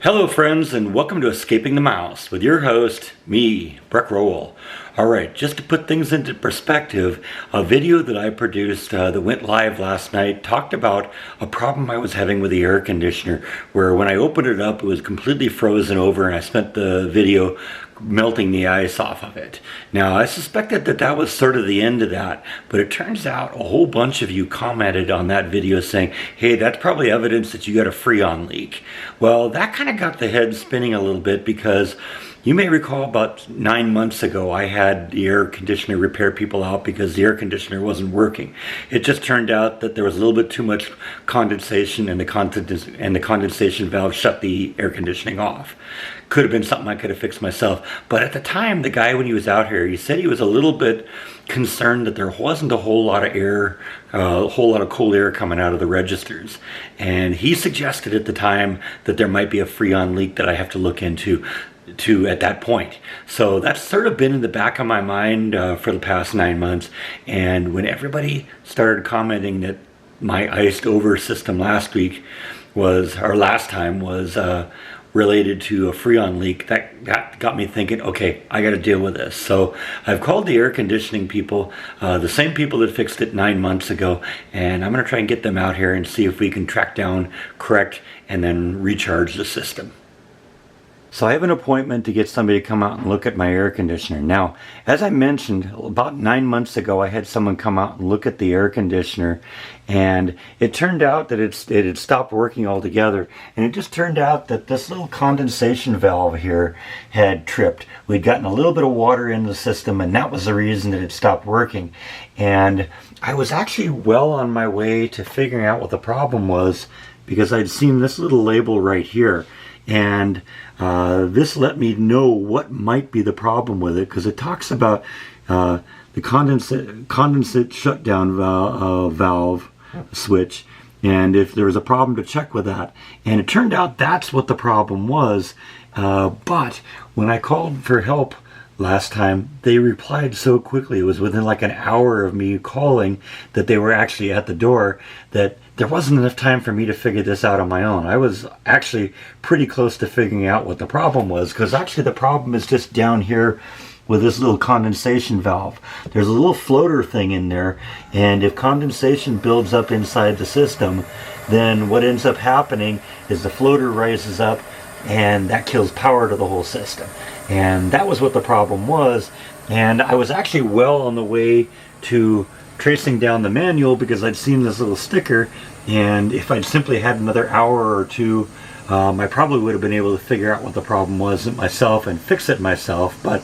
Hello friends, and welcome to Escaping the Mouse with your host, me, Breck Rowell. Alright, just to put things into perspective, a video that I produced that went live last night talked about a problem I was having with the air conditioner, where when I opened it up it was completely frozen over and I spent the video melting the ice off of it. Now, I suspected that that was sort of the end of that, but it turns out a whole bunch of you commented on that video saying, hey, that's probably evidence that you got a Freon leak. Well, that kind of got the head spinning a little bit, because you may recall about 9 months ago I had the air conditioner repair people out because the air conditioner wasn't working. It just turned out that there was a little bit too much condensation, and the condensation valve shut the air conditioning off. Could have been something I could have fixed myself, but at the time the guy, when he was out here, he said he was a little bit concerned that there wasn't a whole lot of air, a whole lot of cold air coming out of the registers, and he suggested at the time that there might be a Freon leak that I have to look into at that point. So that's sort of been in the back of my mind for the past 9 months. And when everybody started commenting that my iced over system last time was related to a Freon leak, that got me thinking, okay, I got to deal with this. So I've called the air conditioning people, the same people that fixed it 9 months ago, and I'm going to try and get them out here and see if we can track down, correct, and then recharge the system. So I have an appointment to get somebody to come out and look at my air conditioner. Now, as I mentioned, about 9 months ago, I had someone come out and look at the air conditioner, and it turned out that it had stopped working altogether. And it just turned out that this little condensation valve here had tripped. We'd gotten a little bit of water in the system, and that was the reason that it stopped working. And I was actually well on my way to figuring out what the problem was, because I'd seen this little label right here. And this let me know what might be the problem with it, because it talks about the condensate shutdown valve switch, and if there was a problem, to check with that. And it turned out that's what the problem was, but when I called for help last time, they replied so quickly. It was within like an hour of me calling that they were actually at the door, that there wasn't enough time for me to figure this out on my own. I was actually pretty close to figuring out what the problem was, because actually the problem is just down here with this little condensation valve. There's a little floater thing in there, and if condensation builds up inside the system, then what ends up happening is the floater rises up, and that kills power to the whole system. And that was what the problem was. And I was actually well on the way to tracing down the manual, because I'd seen this little sticker, and if I'd simply had another hour or two, I probably would have been able to figure out what the problem was myself and fix it myself. But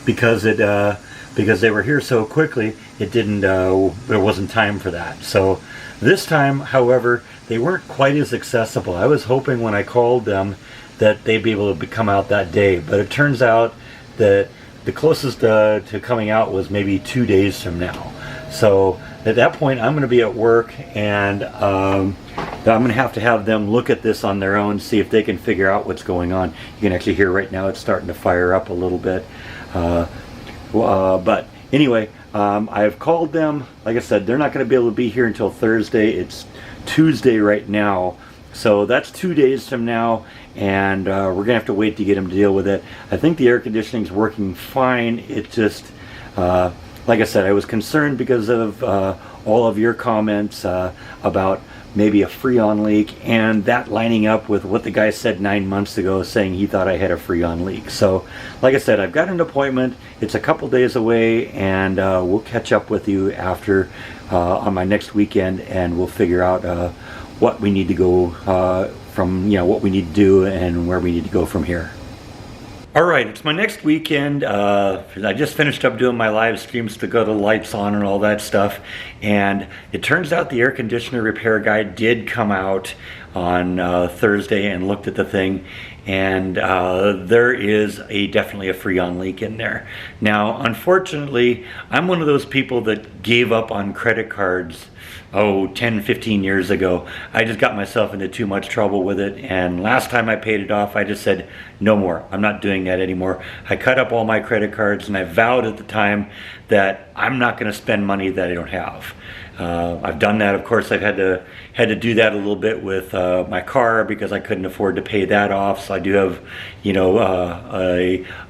because they were here so quickly, there wasn't time for that. So this time, however, they weren't quite as accessible. I was hoping when I called them that they'd be able to come out that day, but it turns out that the closest to coming out was maybe 2 days from now. So at that point, I'm going to be at work, and I'm going to have them look at this on their own, see if they can figure out what's going on. You can actually hear right now it's starting to fire up a little bit. But anyway, I've called them. Like I said, they're not going to be able to be here until Thursday. It's Tuesday right now. So that's 2 days from now, and we're going to have to wait to get them to deal with it. I think the air conditioning is working fine. It just, like I said, I was concerned because of all of your comments about maybe a Freon leak, and that lining up with what the guy said 9 months ago, saying he thought I had a Freon leak. So, like I said, I've got an appointment. It's a couple days away, and we'll catch up with you after on my next weekend, and we'll figure out what we need to go what we need to do and where we need to go from here. All right, it's my next weekend. I just finished up doing my live streams to go to lights on and all that stuff, and it turns out the air conditioner repair guy did come out on Thursday and looked at the thing, and there is definitely a Freon leak in there. Now, unfortunately, I'm one of those people that gave up on credit cards 10, 15 years ago. I just got myself into too much trouble with it, and last time I paid it off, I just said, no more. I'm not doing that anymore. I cut up all my credit cards, and I vowed at the time that I'm not going to spend money that I don't have. I've done that. Of course, I've had to do that a little bit with my car because I couldn't afford to pay that off. So I do have, you know,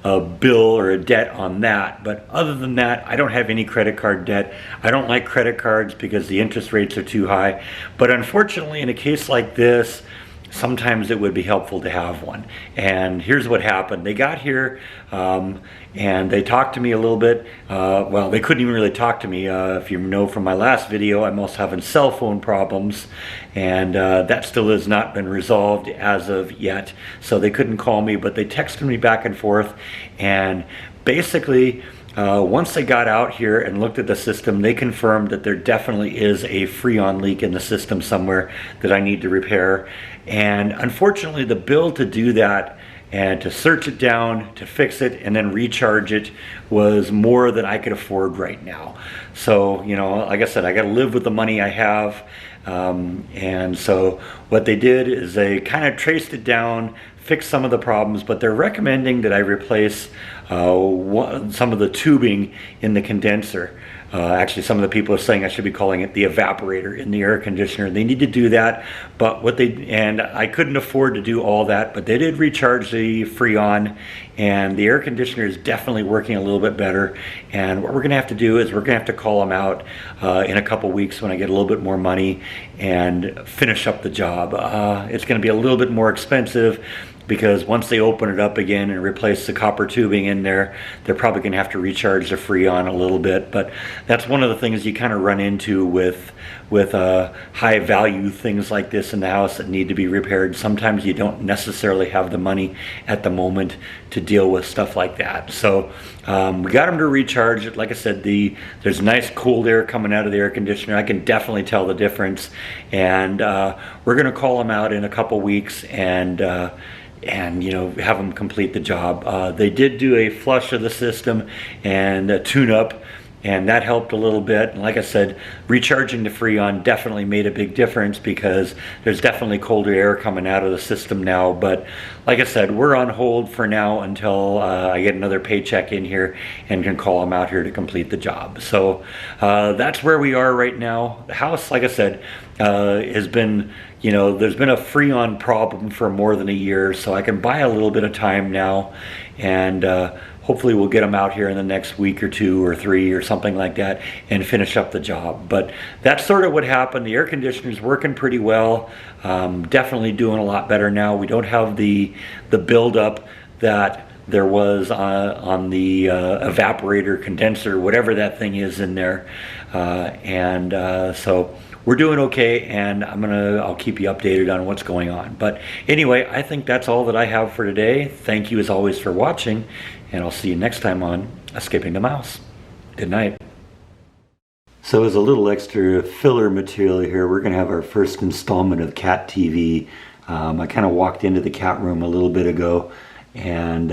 a bill or a debt on that. But other than that, I don't have any credit card debt. I don't like credit cards because the interest rates are too high. But unfortunately, in a case like this, sometimes it would be helpful to have one. And here's what happened. They got here and they talked to me a little bit. Well, they couldn't even really talk to me. If you know from my last video, I'm also having cell phone problems, and that still has not been resolved as of yet. So they couldn't call me, but they texted me back and forth. And basically, once they got out here and looked at the system, they confirmed that there definitely is a Freon leak in the system somewhere that I need to repair. And unfortunately, the bill to do that and to search it down, to fix it, and then recharge it was more than I could afford right now. So, you know, like I said, I got to live with the money I have. And so what they did is they kind of traced it down, fixed some of the problems, but they're recommending that I replace some of the tubing in the condenser. Actually, some of the people are saying I should be calling it the evaporator in the air conditioner. They need to do that, but and I couldn't afford to do all that, but they did recharge the Freon, and the air conditioner is definitely working a little bit better. And what we're gonna have to do is we're gonna have to call them out in a couple weeks when I get a little bit more money and finish up the job. It's gonna be a little bit more expensive, because once they open it up again and replace the copper tubing in there, they're probably going to have to recharge the Freon a little bit. But that's one of the things you kind of run into with high value things like this in the house that need to be repaired. Sometimes you don't necessarily have the money at the moment to deal with stuff like that. So we got them to recharge it. Like I said, there's nice cold air coming out of the air conditioner. I can definitely tell the difference. And we're going to call them out in a couple weeks and you know, have them complete the job. They did do a flush of the system and a tune-up, and that helped a little bit. And like I said, recharging the Freon definitely made a big difference because there's definitely colder air coming out of the system now. But like I said, we're on hold for now until I get another paycheck in here and can call them out here to complete the job. So that's where we are right now. The house, like I said, has been, you know, there's been a Freon problem for more than a year, so I can buy a little bit of time now, and hopefully we'll get them out here in the next week or 2 or 3 or something like that and finish up the job. But that's sort of what happened. The air conditioner's working pretty well. Definitely doing a lot better now. We don't have the buildup that there was on the evaporator, condenser, whatever that thing is in there. So we're doing okay, and I'll keep you updated on what's going on. But anyway, I think that's all that I have for today. Thank you as always for watching, and I'll see you next time on Escaping the Mouse. Good night. So as a little extra filler material here, we're going to have our first installment of Cat TV. I kind of walked into the cat room a little bit ago and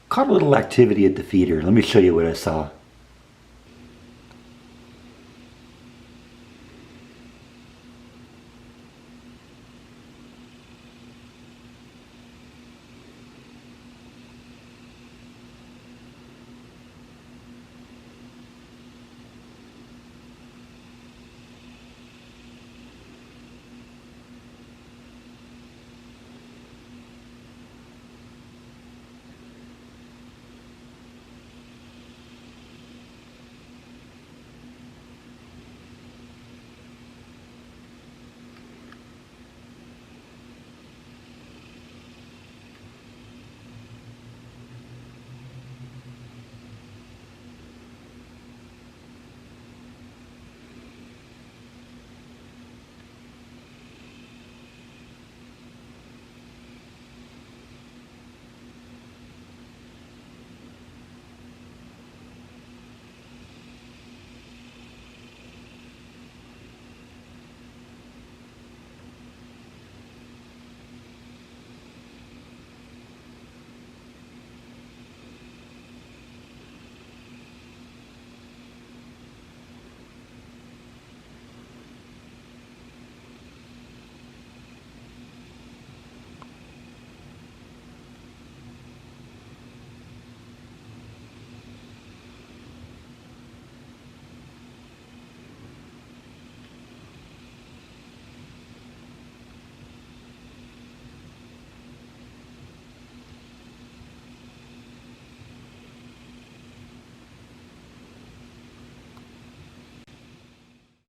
caught a little activity at the feeder. Let me show you what I saw.